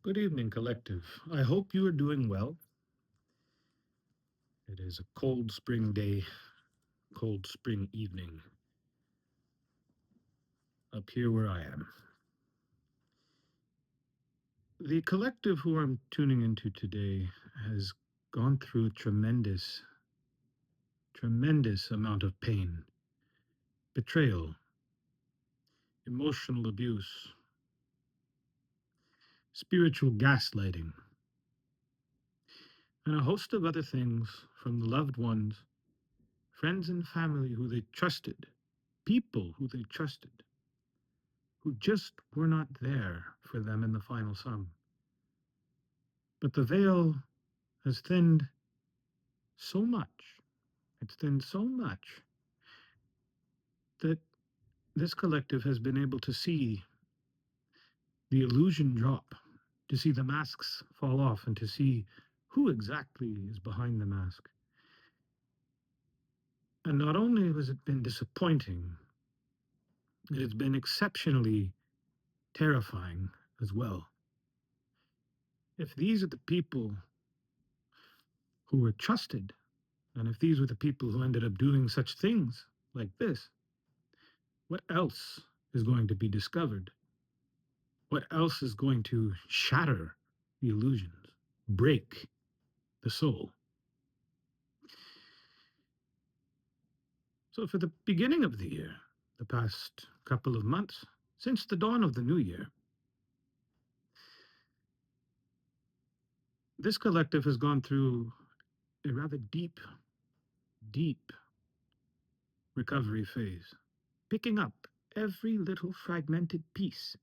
Good evening, collective. I hope you are doing well. It is a cold spring day, cold spring evening up here where I am. The collective who I'm tuning into today has gone through a tremendous amount of pain, betrayal, emotional abuse, spiritual gaslighting, and a host of other things from the loved ones, friends, and family who they trusted, people who they trusted, who just were not there for them in the final sum. But the veil has thinned so much, it's thinned so much that this collective has been able to see the illusion drop, to see the masks fall off, and to see who exactly is behind the mask. And not only has it been disappointing, it has been exceptionally terrifying as well. If these are the people who were trusted, and if these were the people who ended up doing such things like this, what else is going to be discovered? What else is going to shatter the illusions, break the soul? So, for the beginning of the year, the past couple of months, since the dawn of the new year, this collective has gone through a rather deep recovery phase, picking up every little fragmented piece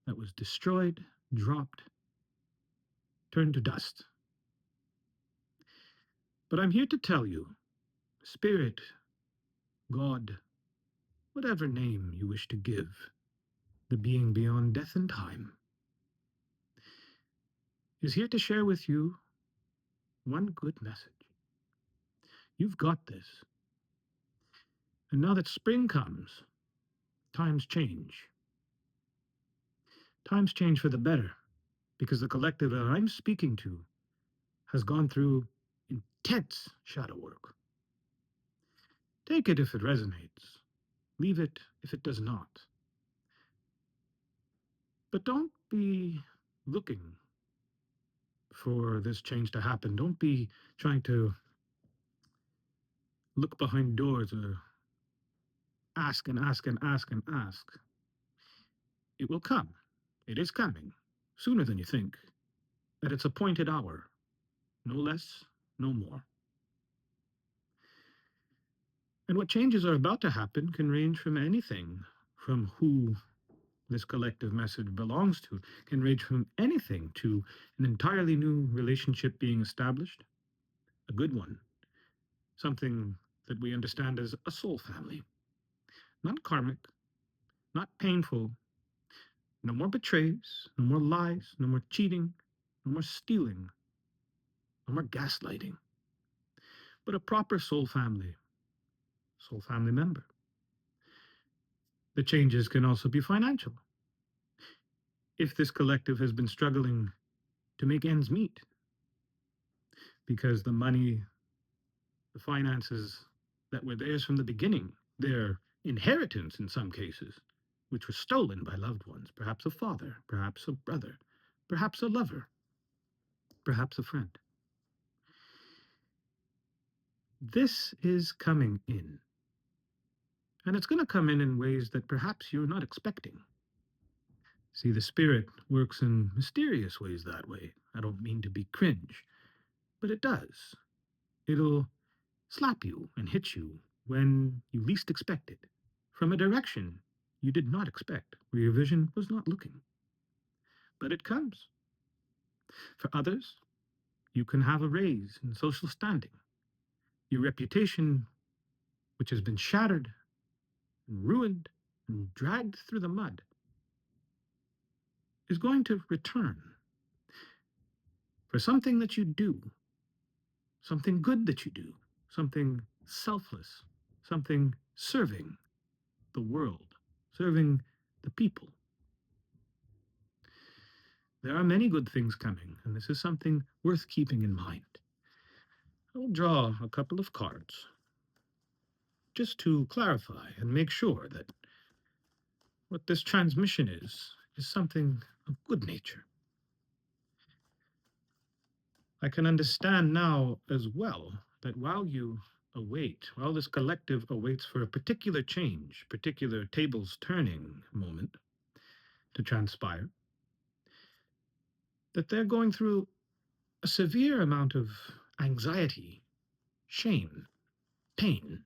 that was destroyed, dropped, turned to dust. But I'm here to tell you, Spirit, God, whatever name you wish to give, the being beyond death and time, is here to share with you one good message. You've got this. And now that spring comes, times change. Times change for the better because the collective that I'm speaking to has gone through intense shadow work. Take it if it resonates, leave it if it does not. But don't be looking for this change to happen. Don't be trying to look behind doors or ask and ask and ask and ask. It will come. It is coming sooner than you think, at its appointed hour, no less, no more. And what changes are about to happen can range from anything from who this collective message belongs to, can range from anything to an entirely new relationship being established, a good one, something that we understand as a soul family, not karmic, not painful. No more betrays, no more lies, no more cheating, no more stealing, no more gaslighting, but a proper soul family member. The changes can also be financial. If this collective has been struggling to make ends meet because the money, the finances that were theirs from the beginning, their inheritance in some cases, which was stolen by loved ones, perhaps a father, perhaps a brother, perhaps a lover, perhaps a friend. This is coming in. And it's going to come in ways that perhaps you're not expecting. See, the spirit works in mysterious ways that way. I don't mean to be cringe, but it does. It'll slap you and hit you when you least expect it, from a direction you did not expect, where your vision was not looking. But it comes. For others, you can have a raise in social standing. Your reputation, which has been shattered and ruined and dragged through the mud, is going to return for something that you do, something good that you do, something selfless, something serving the world, serving the people. There are many good things coming, and this is something worth keeping in mind. I'll draw a couple of cards just to clarify and make sure that what this transmission is something of good nature. I can understand now as well that while this collective awaits for a particular change, particular tables turning moment to transpire, that they're going through a severe amount of anxiety, shame, pain,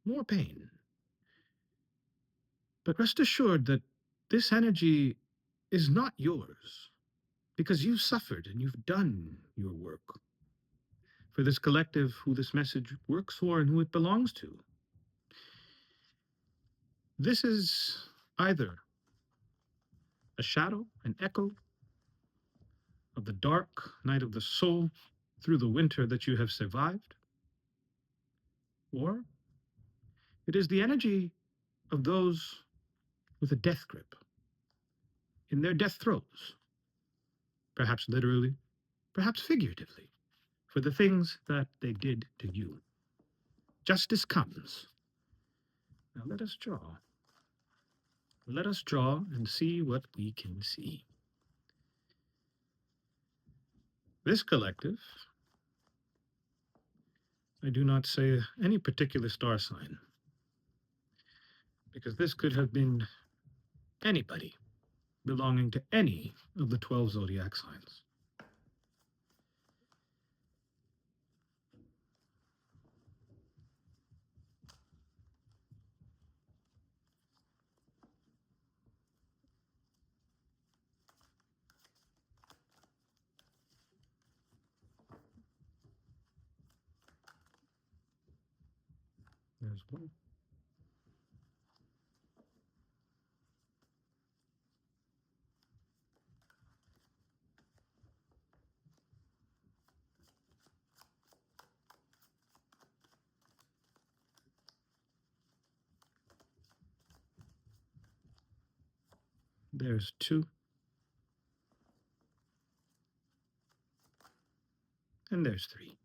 more pain. But rest assured that this energy is not yours because you've suffered and you've done your work for this collective who this message works for and who it belongs to. This is either a shadow, an echo of the dark night of the soul through the winter that you have survived, or it is the energy of those with a death grip in their death throes, perhaps literally, perhaps figuratively, for the things that they did to you. Justice comes. Now let us draw. Let us draw and see what we can see. This collective, I do not say any particular star sign, because this could have been anybody belonging to any of the 12 zodiac signs. There's one. There's two. And there's three.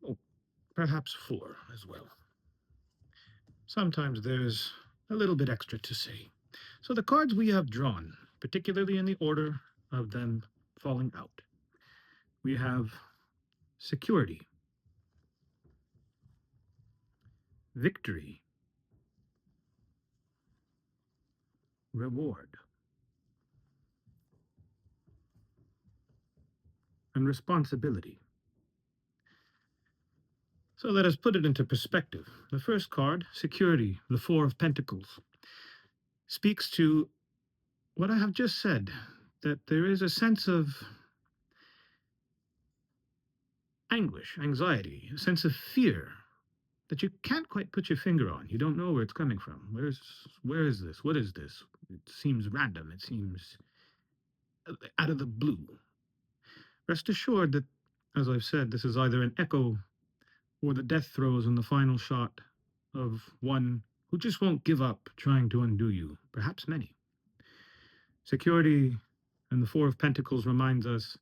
Oh, perhaps four as well. Sometimes there's a little bit extra to say. So the cards we have drawn, particularly in the order of them falling out, we have security, victory, reward, and responsibility. So let us put it into perspective. The first card, security, the Four of Pentacles, speaks to what I have just said, that there is a sense of anguish, anxiety, a sense of fear that you can't quite put your finger on. You don't know where it's coming from. Where is this? What is this? It seems random. It seems out of the blue. Rest assured that, as I've said, this is either an echo or the death throes in the final shot of one who just won't give up trying to undo you, perhaps many. Security and the Four of Pentacles reminds us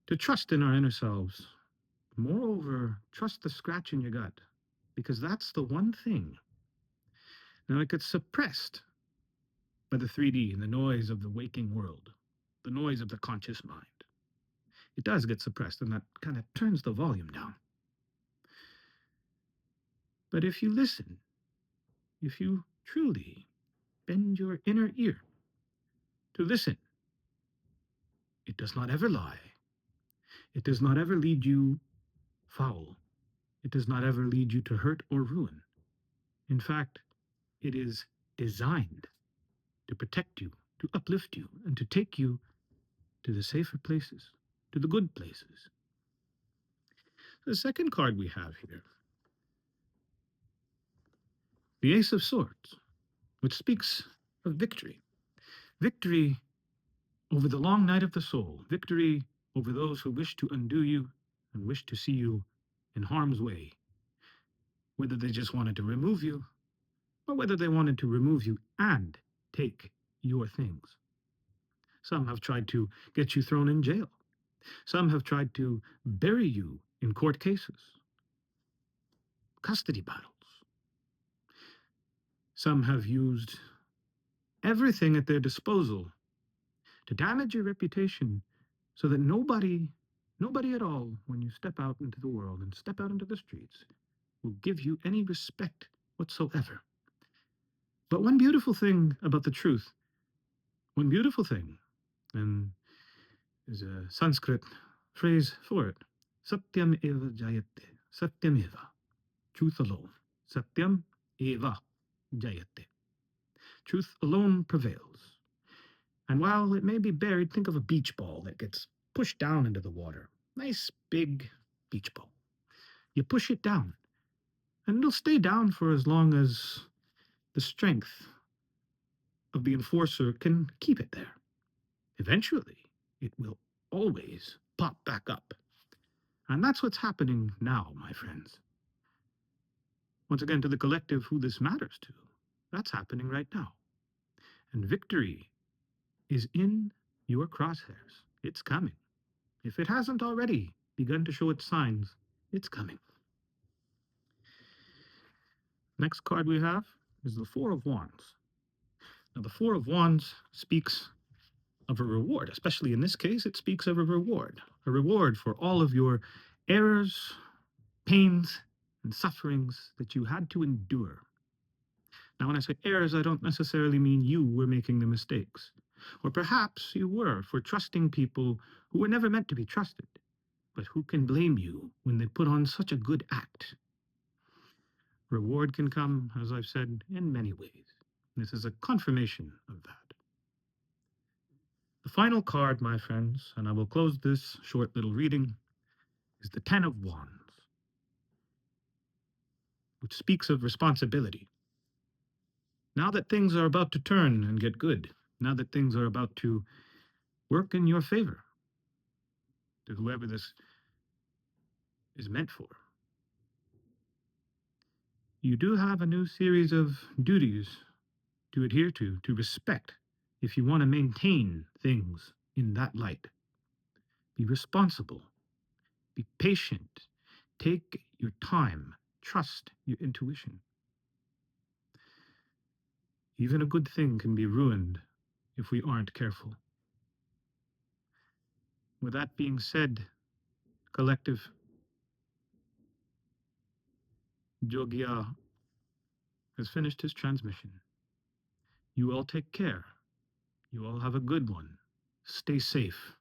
to trust in our inner selves. Moreover, trust the scratch in your gut, because that's the one thing. Now, it gets suppressed by the 3D and the noise of the waking world, the noise of the conscious mind. It does get suppressed, and that kind of turns the volume down. But if you listen, if you truly bend your inner ear to listen, it does not ever lie. It does not ever lead you foul. It does not ever lead you to hurt or ruin. In fact, it is designed to protect you, to uplift you, and to take you to the safer places, to the good places. The second card we have here, the Ace of Swords, which speaks of victory. Victory over the long night of the soul, victory over those who wish to undo you and wish to see you in harm's way, whether they just wanted to remove you or whether they wanted to remove you and take your things. Some have tried to get you thrown in jail. Some have tried to bury you in court cases, custody battles. Some have used everything at their disposal to damage your reputation so that nobody at all, when you step out into the world and step out into the streets, will give you any respect whatsoever. But one beautiful thing about the truth, one beautiful thing, and there's a Sanskrit phrase for it, Satyam eva jayate, Satyam eva, truth alone, Satyam eva jayate. Truth alone prevails. And while it may be buried, think of a beach ball that gets pushed down into the water. Nice big beach ball. You push it down, and it'll stay down for as long as the strength of the enforcer can keep it there. Eventually, it will always pop back up. And that's what's happening now, my friends. Once again, to the collective who this matters to, that's happening right now. And victory is in your crosshairs. It's coming. If it hasn't already begun to show its signs, it's coming. Next card we have is the Four of Wands. Now, the Four of Wands speaks of a reward, especially in this case, it speaks of a reward for all of your errors, pains, and sufferings that you had to endure. Now, when I say errors, I don't necessarily mean you were making the mistakes. Or perhaps you were for trusting people who were never meant to be trusted. But who can blame you when they put on such a good act? Reward can come, as I've said, in many ways. This is a confirmation of that. The final card, my friends, and I will close this short little reading, is the Ten of Wands, which speaks of responsibility. Now that things are about to turn and get good, now that things are about to work in your favor, to whoever this is meant for, you do have a new series of duties to adhere to respect, if you want to maintain things in that light. Be responsible, be patient, take your time, trust your intuition. Even a good thing can be ruined if we aren't careful. With that being said, collective, Jogya has finished his transmission. You all take care. You all have a good one. Stay safe.